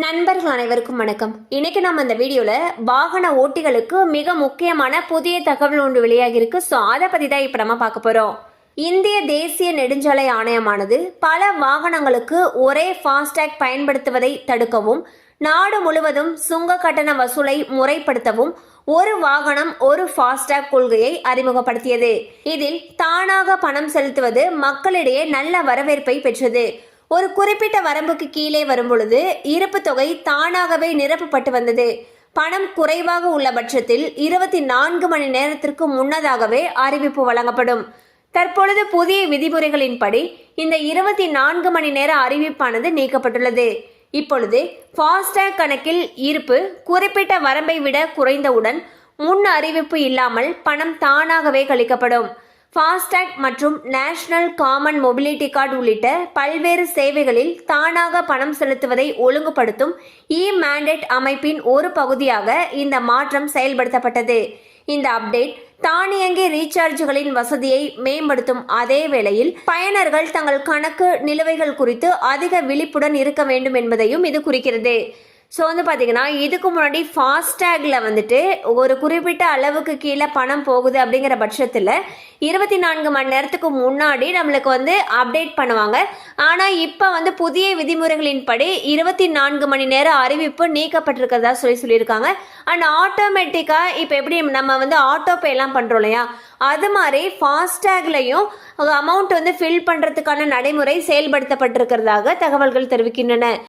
நண்பர்கள் அனைவருக்கும் வணக்கம். இன்னைக்கு நம்ம இந்த வீடியோல வாகன ஓட்டிகளுக்கு மிக முக்கியமான புதிய தகவல் ஒன்று வெளியாகி இருக்கு. ஸோ அதை பத்தி தான் இப்ப நம்ம பார்க்க போறோம். இந்திய தேசிய நெடுஞ்சாலை ஆணையமானது பல வாகனங்களுக்கு ஒரே ஃபாஸ்டேக் பயன்படுத்துவதை தடுக்கவும், நாடு முழுவதும் சுங்க கட்டண வசூலை முறைப்படுத்தவும் ஒரு வாகனம் ஒரு ஃபாஸ்டேக் கொள்கையை அறிமுகப்படுத்தியது. இதில் தானாக பணம் செலுத்துவது மக்களிடையே நல்ல வரவேற்பை பெற்றது. ஒரு குறிப்பிட்ட வரம்புக்கு கீழே வரும் பொழுது இருப்பு தொகை தானாகவே நிரப்பப்பட்டு வந்தது. பணம் குறைவாக உள்ள பட்சத்தில் 24 மணி நேரத்திற்கு முன்னதாகவே அறிவிப்பு வழங்கப்படும். தற்பொழுது புதிய விதிமுறைகளின்படி இந்த 24 மணி நேர அறிவிப்பானது நீக்கப்பட்டுள்ளது. இப்பொழுது ஃபாஸ்டேக் கணக்கில் இருப்பு குறிப்பிட்ட வரம்பை விட குறைந்தவுடன் முன் அறிவிப்பு இல்லாமல் பணம் தானாகவே கழிக்கப்படும். ஃபாஸ்டேக் மற்றும் நேஷனல் காமன் மொபிலிட்டி கார்டு உள்ளிட்ட பல்வேறு சேவைகளில் தானாக பணம் செலுத்துவதை ஒழுங்குபடுத்தும் மேண்டேட் அமைப்பின் ஒரு பகுதியாக இந்த மாற்றம் செயல்படுத்தப்பட்டது. இந்த அப்டேட் தானியங்கி ரீசார்ஜ்களின் வசதியை மேம்படுத்தும் அதே வேளையில் பயனர்கள் தங்கள் கணக்கு நிலுவைகள் குறித்து அதிக விழிப்புடன் இருக்க வேண்டும் என்பதையும் இது குறிக்கிறது. ஸோ பார்த்தீங்கன்னா இதுக்கு முன்னாடி ஃபாஸ்டேக்ல ஒரு குறிப்பிட்ட அளவுக்கு கீழே பணம் போகுது அப்படிங்கிற பட்சத்தில் 24 மணி நேரத்துக்கு முன்னாடி நம்மளுக்கு அப்டேட் பண்ணுவாங்க. ஆனால் இப்போ புதிய விதிமுறைகளின்படி 24 மணி நேர அறிவிப்பு நீக்கப்பட்டிருக்கிறதா சொல்லியிருக்காங்க. அண்ட் ஆட்டோமேட்டிக்காக இப்போ எப்படி நம்ம ஆட்டோபே எல்லாம் பண்ணுறோம் இல்லையா, அது மாதிரி ஃபாஸ்டேக்லையும் அமௌண்ட் ஃபில் பண்ணுறதுக்கான நடைமுறை செயல்படுத்தப்பட்டிருக்கிறதாக தகவல்கள் தெரிவிக்கின்றன.